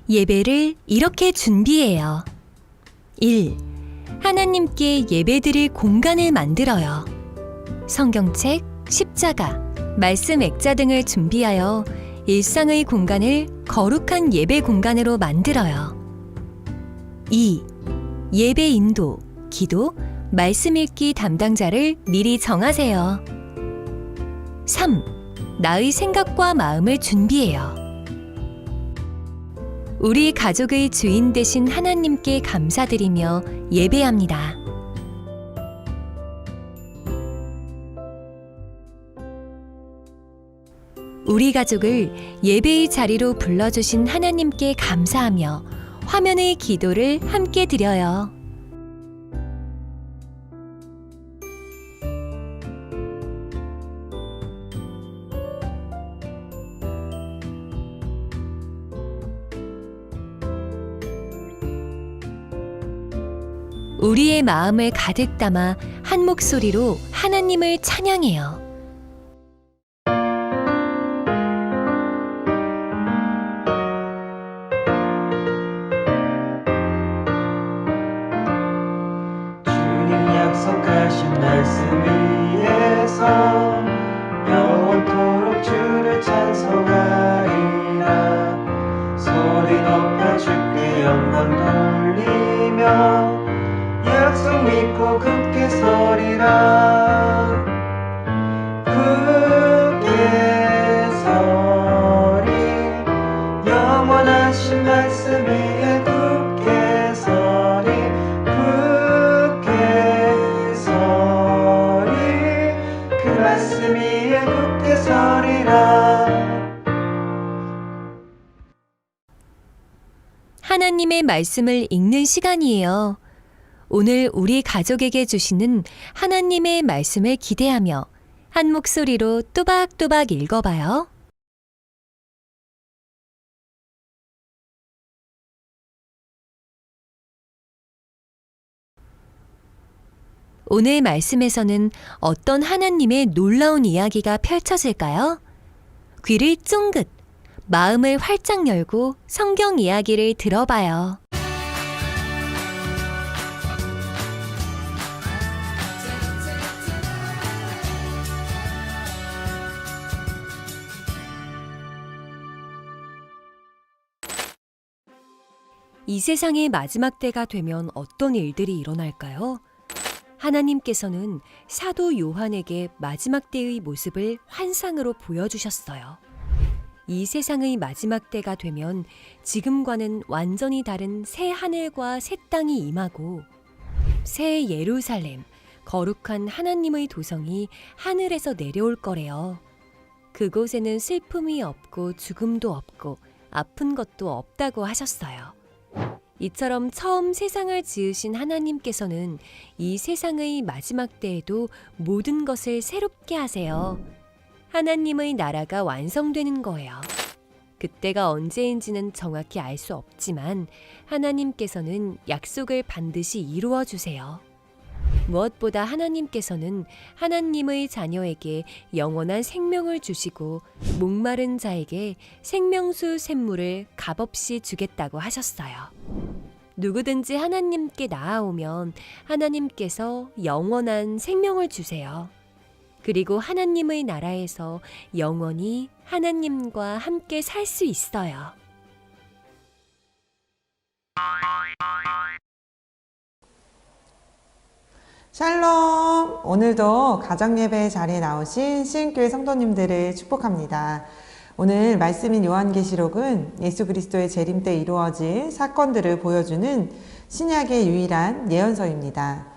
예배를 이렇게 준비해요. 1. 하나님께 예배드릴 공간을 만들어요. 성경책, 십자가, 말씀 액자 등을 준비하여 일상의 공간을 거룩한 예배 공간으로 만들어요. 2. 예배 인도, 기도, 말씀 읽기 담당자를 미리 정하세요. 3. 나의 생각과 마음을 준비해요. 우리 가족의 주인 되신 하나님께 감사드리며 예배합니다. 우리 가족을 예배의 자리로 불러주신 하나님께 감사하며 화면의 기도를 함께 드려요. 우리의 마음을 가득 담아 한 목소리로 하나님을 찬양해요. 주님 약속하신 말씀 위에서 영원토록 주를 찬송하리라. 소리 높여 주께 영광 돌리며 약속 믿고 굳게 서리라. 굳게 서리 영원하신 말씀 위에 굳게 서리. 굳게 서리 그 말씀 위에 굳게 서리라. 하나님의 말씀을 읽는 시간이에요. 오늘 우리 가족에게 주시는 하나님의 말씀을 기대하며 한 목소리로 또박또박 읽어봐요. 오늘 말씀에서는 어떤 하나님의 놀라운 이야기가 펼쳐질까요? 귀를 쫑긋, 마음을 활짝 열고 성경 이야기를 들어봐요. 이 세상의 마지막 때가 되면 어떤 일들이 일어날까요? 하나님께서는 사도 요한에게 마지막 때의 모습을 환상으로 보여주셨어요. 이 세상의 마지막 때가 되면 지금과는 완전히 다른 새 하늘과 새 땅이 임하고 새 예루살렘, 거룩한 하나님의 도성이 하늘에서 내려올 거래요. 그곳에는 슬픔이 없고 죽음도 없고 아픈 것도 없다고 하셨어요. 이처럼 처음 세상을 지으신 하나님께서는 이 세상의 마지막 때에도 모든 것을 새롭게 하세요. 하나님의 나라가 완성되는 거예요. 그때가 언제인지는 정확히 알 수 없지만 하나님께서는 약속을 반드시 이루어 주세요. 무엇보다 하나님께서는 하나님의 자녀에게 영원한 생명을 주시고 목마른 자에게 생명수 샘물을 값없이 주겠다고 하셨어요. 누구든지 하나님께 나아오면 하나님께서 영원한 생명을 주세요. 그리고 하나님의 나라에서 영원히 하나님과 함께 살 수 있어요. 샬롬! 오늘도 가정예배 자리에 나오신 시흥교회 성도님들을 축복합니다. 오늘 말씀인 요한계시록은 예수 그리스도의 재림 때 이루어질 사건들을 보여주는 신약의 유일한 예언서입니다.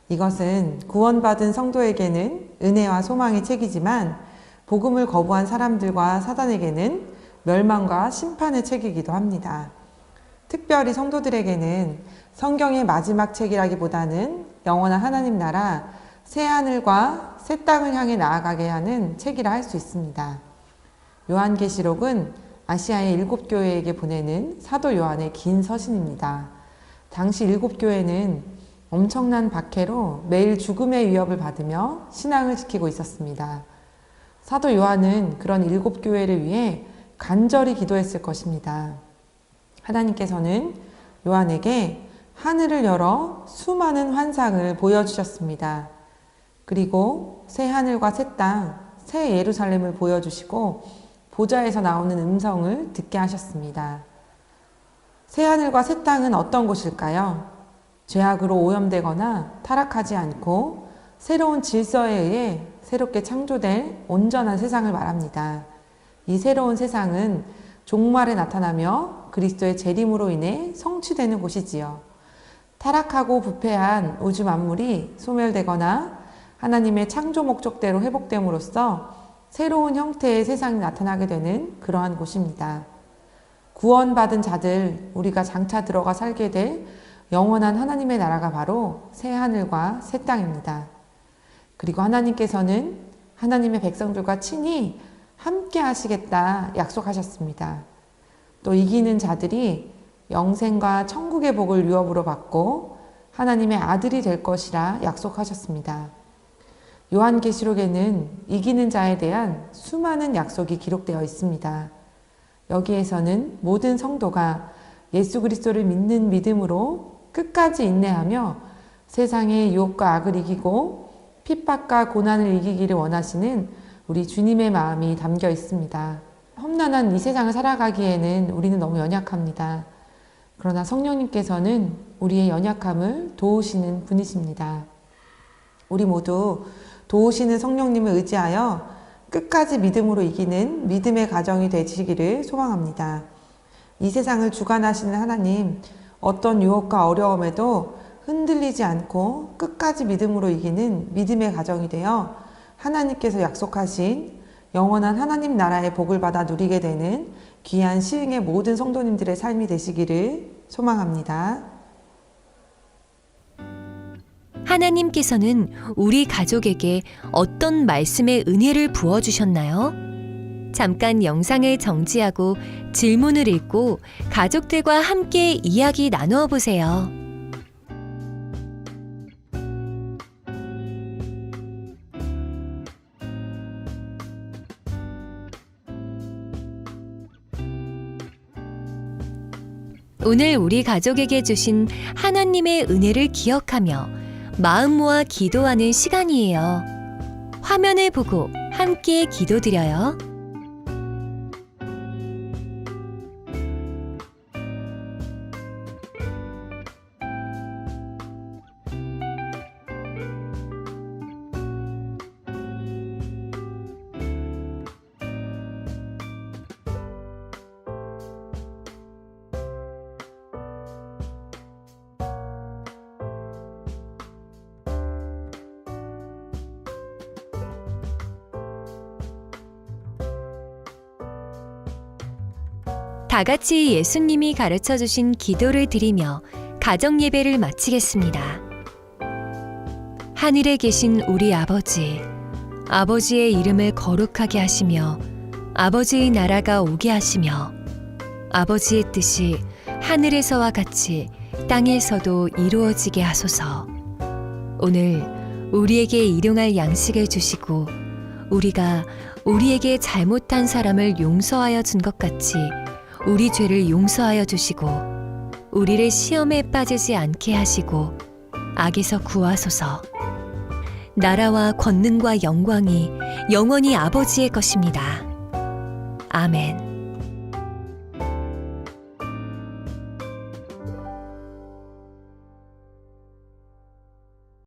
이것은 구원받은 성도에게는 은혜와 소망의 책이지만 복음을 거부한 사람들과 사단에게는 멸망과 심판의 책이기도 합니다. 특별히 성도들에게는 성경의 마지막 책이라기보다는 영원한 하나님 나라, 새 하늘과 새 땅을 향해 나아가게 하는 책이라 할 수 있습니다. 요한계시록은 아시아의 7교회에게 보내는 사도 요한의 긴 서신입니다. 당시 7교회는 엄청난 박해로 매일 죽음의 위협을 받으며 신앙을 지키고 있었습니다. 사도 요한은 그런 7교회를 위해 간절히 기도했을 것입니다. 하나님께서는 요한에게 하늘을 열어 수많은 환상을 보여주셨습니다. 그리고 새 하늘과 새 땅, 새 예루살렘을 보여주시고 보좌에서 나오는 음성을 듣게 하셨습니다. 새 하늘과 새 땅은 어떤 곳일까요? 죄악으로 오염되거나 타락하지 않고 새로운 질서에 의해 새롭게 창조될 온전한 세상을 말합니다. 이 새로운 세상은 종말에 나타나며 그리스도의 재림으로 인해 성취되는 곳이지요. 타락하고 부패한 우주 만물이 소멸되거나 하나님의 창조 목적대로 회복됨으로써 새로운 형태의 세상이 나타나게 되는 그러한 곳입니다. 구원받은 자들, 우리가 장차 들어가 살게 될 영원한 하나님의 나라가 바로 새 하늘과 새 땅입니다. 그리고 하나님께서는 하나님의 백성들과 친히 함께 하시겠다 약속하셨습니다. 또 이기는 자들이 영생과 천국의 복을 유업으로 받고 하나님의 아들이 될 것이라 약속하셨습니다. 요한계시록에는 이기는 자에 대한 수많은 약속이 기록되어 있습니다. 여기에서는 모든 성도가 예수 그리스도를 믿는 믿음으로 끝까지 인내하며 세상의 유혹과 악을 이기고 핍박과 고난을 이기기를 원하시는 우리 주님의 마음이 담겨 있습니다. 험난한 이 세상을 살아가기에는 우리는 너무 연약합니다. 그러나 성령님께서는 우리의 연약함을 도우시는 분이십니다. 우리 모두 도우시는 성령님을 의지하여 끝까지 믿음으로 이기는 믿음의 가정이 되시기를 소망합니다. 이 세상을 주관하시는 하나님, 어떤 유혹과 어려움에도 흔들리지 않고 끝까지 믿음으로 이기는 믿음의 가정이 되어 하나님께서 약속하신 영원한 하나님 나라의 복을 받아 누리게 되는 귀한 시흥의 모든 성도님들의 삶이 되시기를 소망합니다. 하나님께서는 우리 가족에게 어떤 말씀의 은혜를 부어주셨나요? 잠깐 영상을 정지하고 질문을 읽고 가족들과 함께 이야기 나누어 보세요. 오늘 우리 가족에게 주신 하나님의 은혜를 기억하며 마음 모아 기도하는 시간이에요. 화면을 보고 함께 기도드려요. 다 같이 예수님이 가르쳐 주신 기도를 드리며 가정 예배를 마치겠습니다. 하늘에 계신 우리 아버지, 아버지의 이름을 거룩하게 하시며 아버지의 나라가 오게 하시며 아버지의 뜻이 하늘에서와 같이 땅에서도 이루어지게 하소서. 오늘 우리에게 일용할 양식을 주시고 우리가 우리에게 잘못한 사람을 용서하여 준 것 같이 우리 죄를 용서하여 주시고 우리를 시험에 빠지지 않게 하시고 악에서 구하소서. 나라와 권능과 영광이 영원히 아버지의 것입니다. 아멘.